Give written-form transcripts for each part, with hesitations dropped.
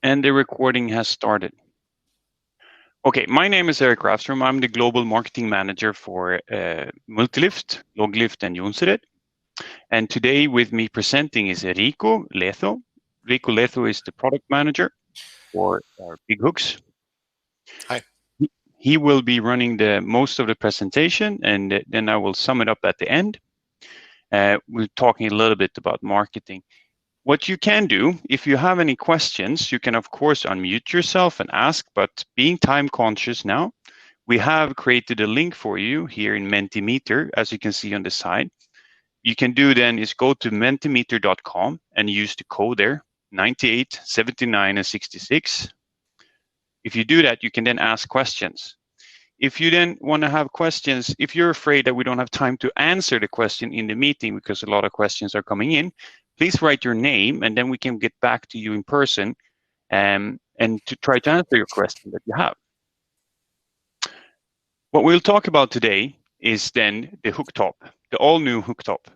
And the recording has started. Okay, my name is Eric Rafstrom. I'm the Global Marketing Manager for MULTILIFT, LOGLIFT, and Jonsered. And today with me presenting is Rico Letho. Rico Letho is the Product Manager for our Big Hooks. Hi. He will be running most of the presentation, and then I will sum it up at the end. We're talking a little bit about marketing. What you can do, if you have any questions, you can of course unmute yourself and ask, but being time conscious now, we have created a link for you here in Mentimeter, as you can see on the side. You can do then is go to mentimeter.com and use the code there, 98, 79, and 66. If you do that, you can then ask questions. If you then want to have questions, if you're afraid that we don't have time to answer the question in the meeting because a lot of questions are coming in, please write your name and then we can get back to you in person and to try to answer your question that you have. What we'll talk about today is then the hooktop, the all-new hooktop.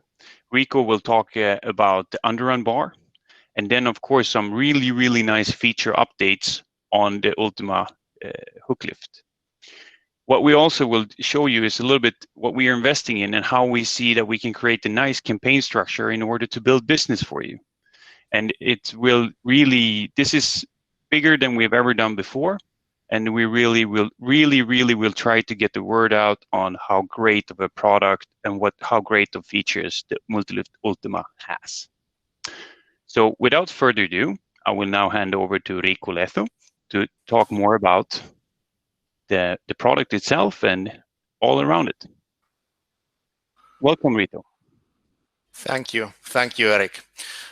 Rico will talk about the underrun bar, and then of course some really, really nice feature updates on the ULTIMA hook lift. What we also will show you is a little bit what we are investing in and how we see that we can create a nice campaign structure in order to build business for you. And it will really, this is bigger than we've ever done before. And we really will try to get the word out on how great of a product and how great of features the MULTILIFT ULTIMA has. So without further ado, I will now hand over to Rico Letho to talk more about the product itself and all around it. Welcome, Rico. Thank you, Eric.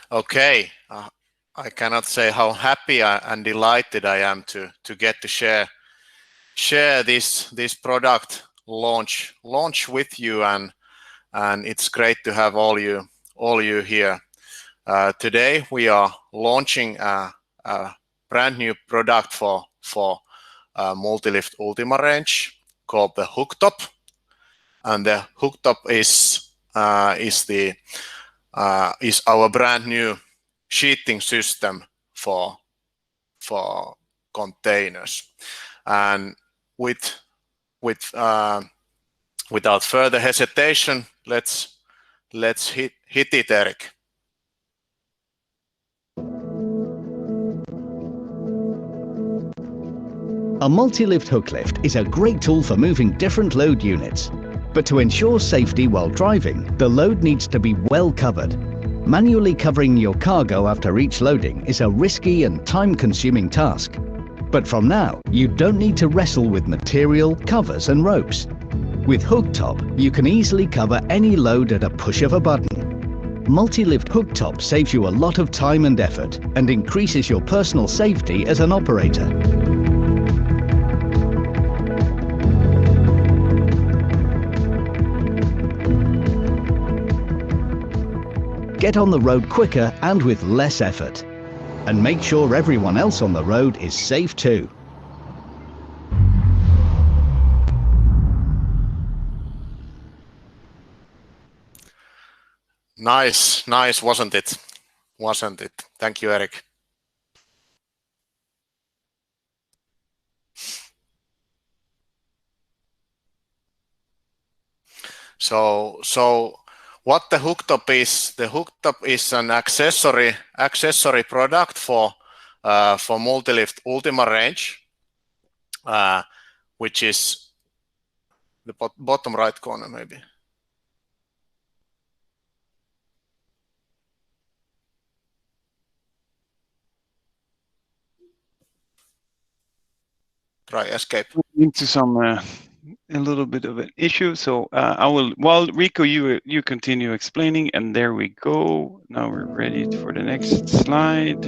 Okay, I cannot say how happy and delighted I am to get to share this product launch with you, and it's great to have all you here. Today we are launching a brand new product for MULTILIFT ULTIMA range called the hooktop, and the hooktop is our brand new sheeting system for containers. And without further hesitation, let's hit it, Eric. A multi-lift hook lift is a great tool for moving different load units. But to ensure safety while driving, the load needs to be well covered. Manually covering your cargo after each loading is a risky and time-consuming task. But from now, you don't need to wrestle with material, covers and ropes. With hooktop, you can easily cover any load at a push of a button. Multi-lift hooktop saves you a lot of time and effort and increases your personal safety as an operator. Get on the road quicker and with less effort. And make sure everyone else on the road is safe too. Nice, wasn't it? Thank you, Eric. So what the hooktop is? The hooktop is an accessory product for MULTILIFT ULTIMA range, which is the bottom right corner, maybe. Try escape. Into some a little bit of an issue, so I will. While Rico, you continue explaining, and there we go. Now we're ready for the next slide.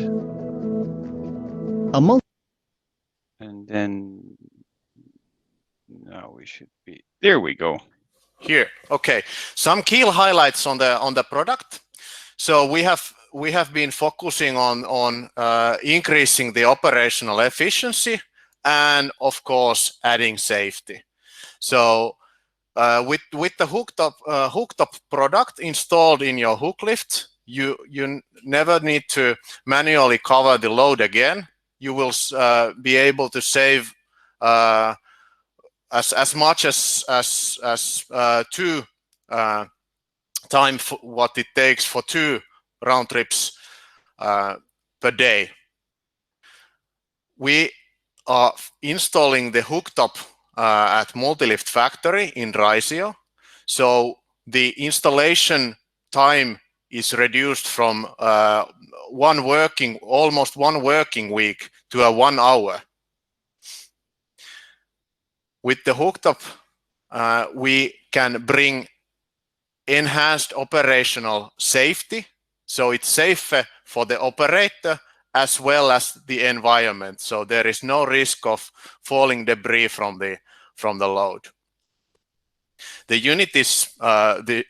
And then now we should be. There we go. Here, okay. Some key highlights on the product. So we have been focusing on increasing the operational efficiency and of course adding safety. So with the hooktop product installed in your hook lift, you never need to manually cover the load again. you will be able to save as much as 2 time for what it takes for 2 round trips per day. We are installing the hooktop at MULTILIFT factory in Raisio. So the installation time is reduced from almost one working week to a 1 hour. With the hooktop, we can bring enhanced operational safety. So it's safer for the operator as well as the environment. So there is no risk of falling debris from the load. The unit is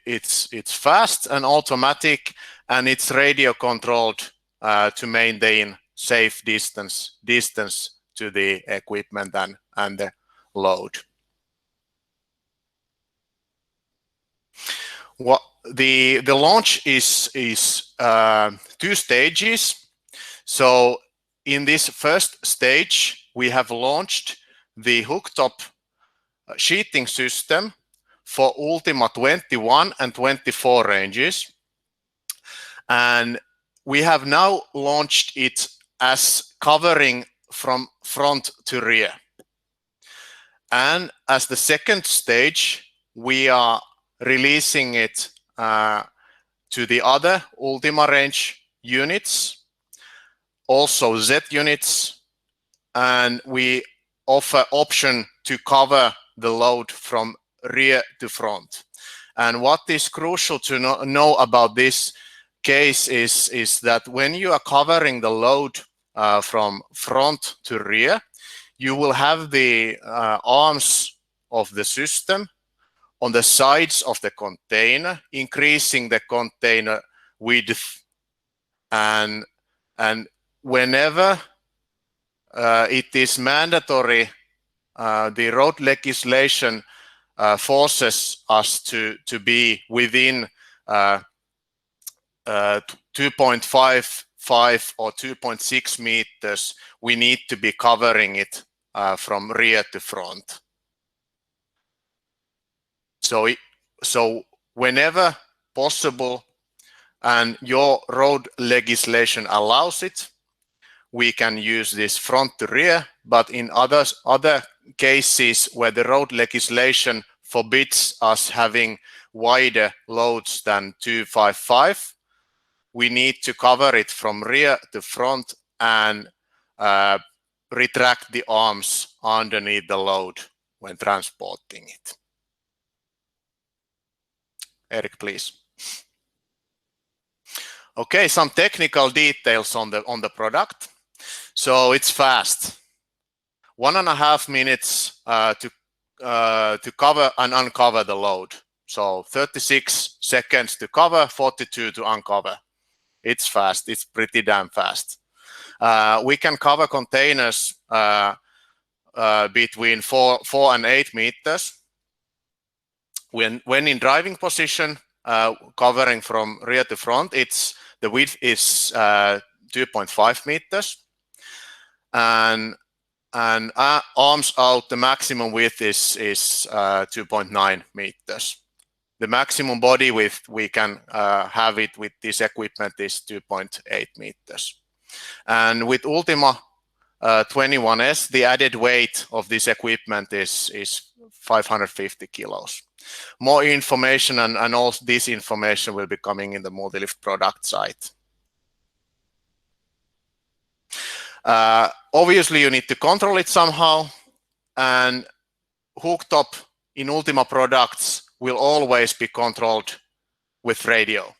it's fast and automatic, and it's radio controlled to maintain safe distance to the equipment and the load. What the launch is 2 stages. So in this first stage, we have launched the hooktop sheeting system for ULTIMA 21 and 24 ranges. And we have now launched it as covering from front to rear. And as the second stage, we are releasing it to the other ULTIMA range units, also Z units, and we offer option to cover the load from rear to front. And what is crucial to know about this case is that when you are covering the load from front to rear, you will have the arms of the system on the sides of the container, increasing the container width. And whenever it is mandatory, the road legislation forces us to be within 2.55 or 2.6 meters. We need to be covering it from rear to front. So whenever possible and your road legislation allows it, we can use this front to rear, but in other cases where the road legislation forbids us having wider loads than 255, we need to cover it from rear to front and retract the arms underneath the load when transporting it. Eric, please. Okay, some technical details on the product. So it's fast. 1.5 minutes to cover and uncover the load. So 36 seconds to cover, 42 to uncover. It's fast. It's pretty damn fast. We can cover containers between 4 and 8 meters. When in driving position, covering from rear to front, the width is 2.5 meters, and arms out, the maximum width is 2.9 meters. The maximum body width we can have it with this equipment is 2.8 meters. And with ULTIMA 21S, the added weight of this equipment is 550 kilos. More information and all this information will be coming in the MULTILIFT product site. Obviously, you need to control it somehow, and hooktop in ULTIMA products will always be controlled with radio.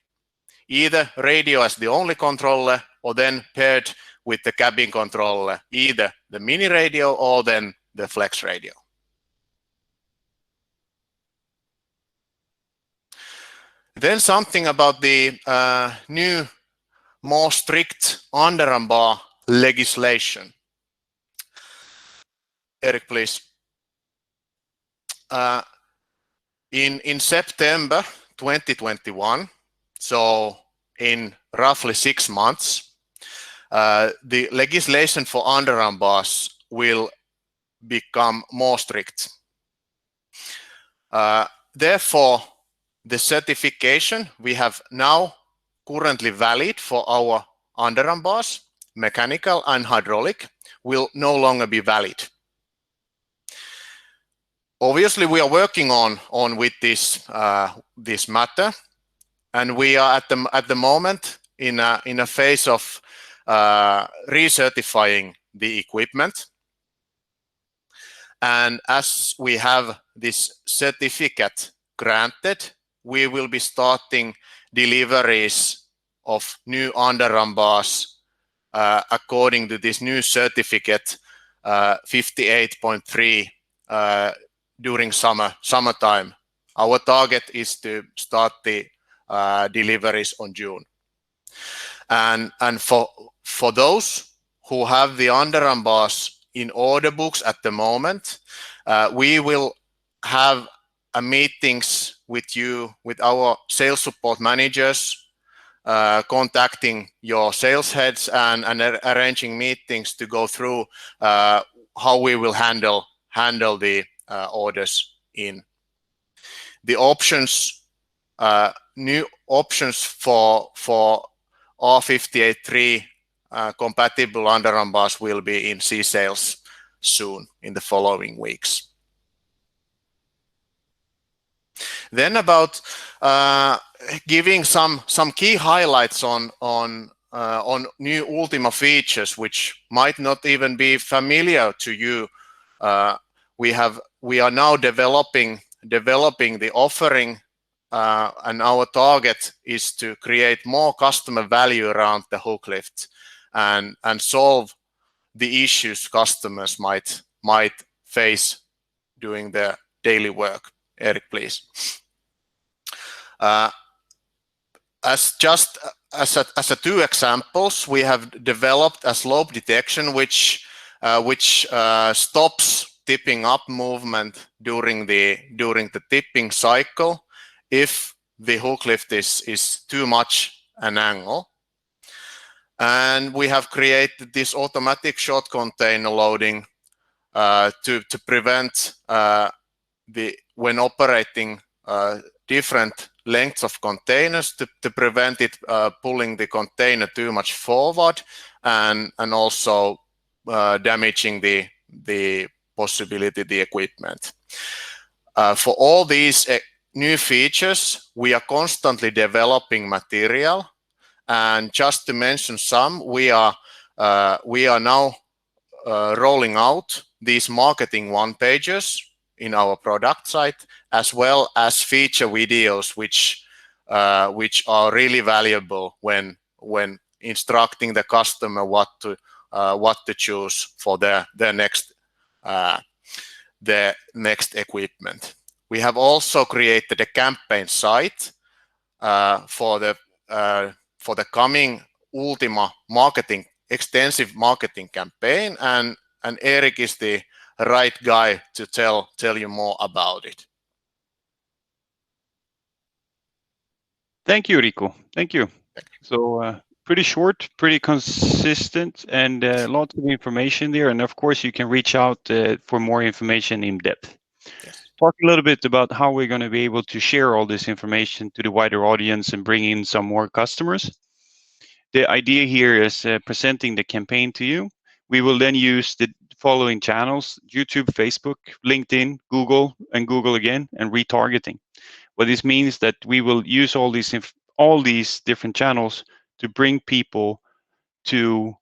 Either radio as the only controller, or then paired with the cabin controller, either the mini radio or then the flex radio. Then something about the new, more strict underarm bar legislation. Eric, please. In September 2021, so in roughly 6 months, the legislation for underarm bars will become more strict. Therefore, the certification we have now currently valid for our underarm bars, mechanical and hydraulic, will no longer be valid. Obviously, we are working on with this matter, and we are at the moment in a phase of recertifying the equipment. And as we have this certificate granted, we will be starting deliveries of new underarm bars according to this new certificate 58.3 during summertime. Our target is to start the deliveries on June. And for those who have the underarm bars in order books at the moment, we will have meetings with you, with our sales support managers, contacting your sales heads and arranging meetings to go through how we will handle the orders in. The options, new options for R58.3 compatible underarm bars will be in C-sales soon in the following weeks. Then about giving some key highlights on new ULTIMA features, which might not even be familiar to you. We are now developing the offering, and our target is to create more customer value around the hook lift and solve the issues customers might face doing their daily work. Eric, please. As two examples, we have developed a slope detection which stops tipping up movement during the tipping cycle if the hook lift is too much an angle. And we have created this automatic short container loading to prevent when operating different lengths of containers to prevent it pulling the container too much forward and also damaging the possibility the equipment. For all these new features, we are constantly developing material, and just to mention some, we are now rolling out these marketing one-pages in our product site, as well as feature videos which are really valuable when instructing the customer what to choose for their next equipment. We have also created a campaign site for the coming ULTIMA extensive marketing campaign, and Eric is the right guy to tell you more about it. Thank you, Rico. Thank you. So pretty short, pretty consistent, and lots of information there. And of course, you can reach out for more information in depth. Yes. Talk a little bit about how we're going to be able to share all this information to the wider audience and bring in some more customers. The idea here is presenting the campaign to you. We will then use the following channels: YouTube, Facebook, LinkedIn, Google, and Google again, and retargeting. What this means that we will use all these different channels to bring people to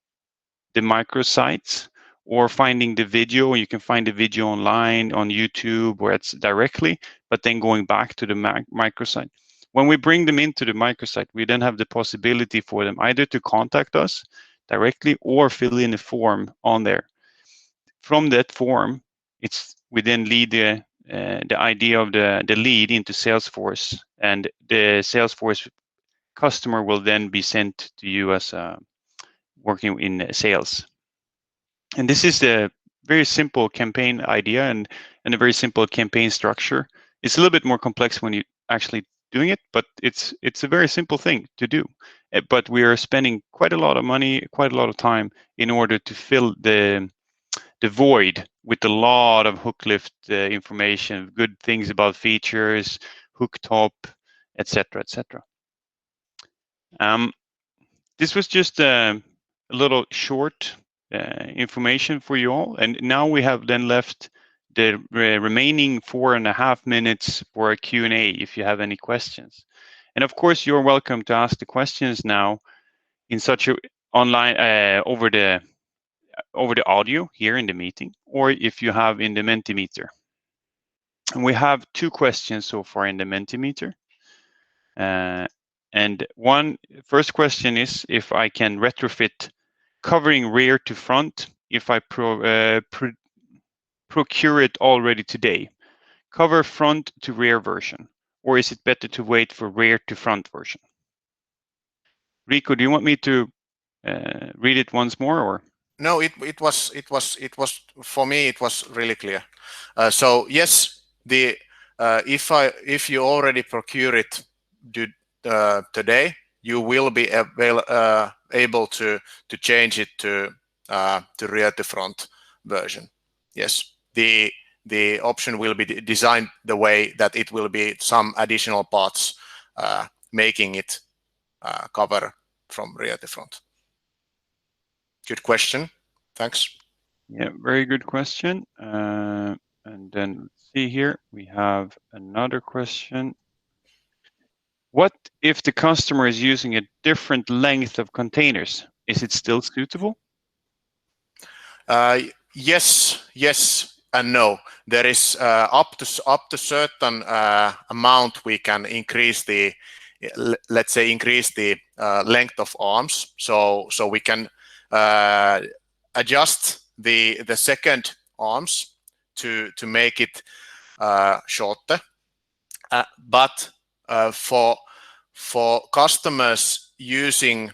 the microsites or finding the video. You can find the video online on YouTube where it's directly, but then going back to the microsite. When we bring them into the microsite, we then have the possibility for them either to contact us directly or fill in a form on there. From that form, we then lead the idea of the lead into Salesforce, and the Salesforce customer will then be sent to you as working in sales. And this is the very simple campaign idea and a very simple campaign structure. It's a little bit more complex when you actually doing it, but it's a very simple thing to do. but we are spending quite a lot of money, quite a lot of time in order to fill the void with a lot of hook lift information, good things about features, hook top, etc., etc. This was just a little short information for you all, and now we have then left the remaining 4.5 minutes for a Q&A if you have any questions. And of course, you're welcome to ask the questions now in such a online over the audio here in the meeting, or if you have in the Mentimeter. And we have 2 questions so far in the Mentimeter. And first question is if I can retrofit covering rear to front if I procure it already today. Cover front to rear version, or is it better to wait for rear to front version? Rico, do you want me to read it once more, or? No, it was for me. It was really clear. So yes, if you already procure it today, you will be able to change it to rear to front version. Yes, the option will be designed the way that it will be some additional parts making it cover from rear to front. Good question. Thanks. Yeah, very good question. And then let's see here, we have another question. What if the customer is using a different length of containers? Is it still suitable? Yes and no. There is up to certain amount we can increase the, let's say, increase the length of arms. So we can adjust the second arms to make it shorter. But for customers using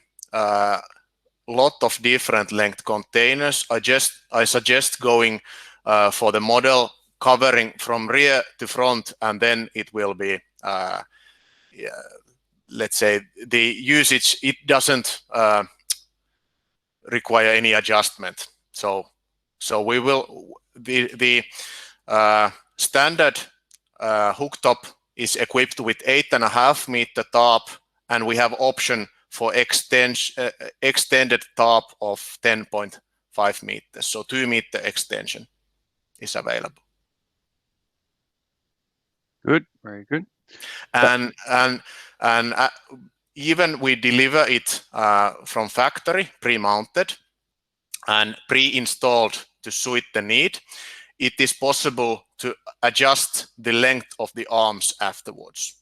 lot of different length containers, I suggest going for the model covering from rear to front, and then it will be let's say the usage, it doesn't require any adjustment. So we will the standard hook top is equipped with 8.5 meter top, and we have option for extended top of 10.5 meters. So 2 meter extension is available. Good, very good. And even we deliver it from factory pre-mounted and pre-installed to suit the need. It is possible to adjust the length of the arms afterwards.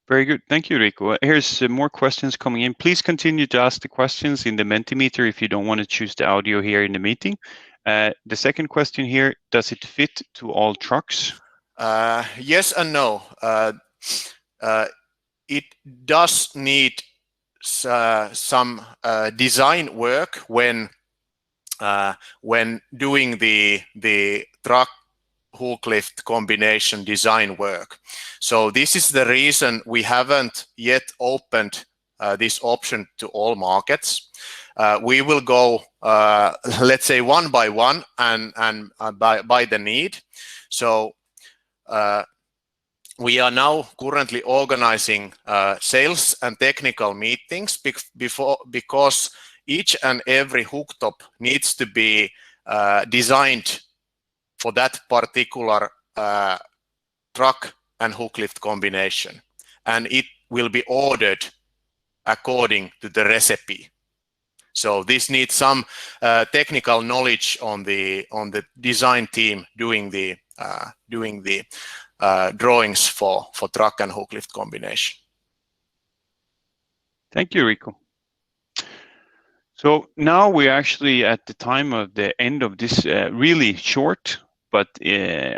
Very good. Thank you, Rico. Here's more questions coming in. Please continue to ask the questions in the Mentimeter if you don't want to choose the audio here in the meeting. The second question here, does it fit to all trucks? Yes and no. It does need some design work when doing the truck hook lift combination design work. So this is the reason we haven't yet opened this option to all markets. We will go, let's say, one by one and by the need. So we are now currently organizing sales and technical meetings because each and every hook top needs to be designed for that particular truck and hook lift combination, and it will be ordered according to the recipe. So this needs some technical knowledge on the design team doing the drawings for truck and hook lift combination. Thank you, Rico. So now we're actually at the time of the end of this really short, but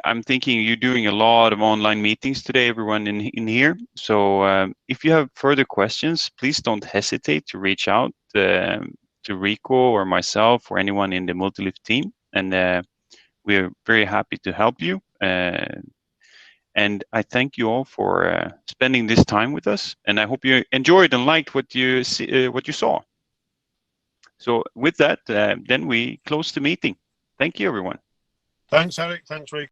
I'm thinking you're doing a lot of online meetings today, everyone in here. So if you have further questions, please don't hesitate to reach out to Rico or myself or anyone in the MULTILIFT team, and we're very happy to help you. And I thank you all for spending this time with us. And I hope you enjoyed and liked what you saw. So with that, then we close the meeting. Thank you, everyone. Thanks, Eric. Thanks, Rick.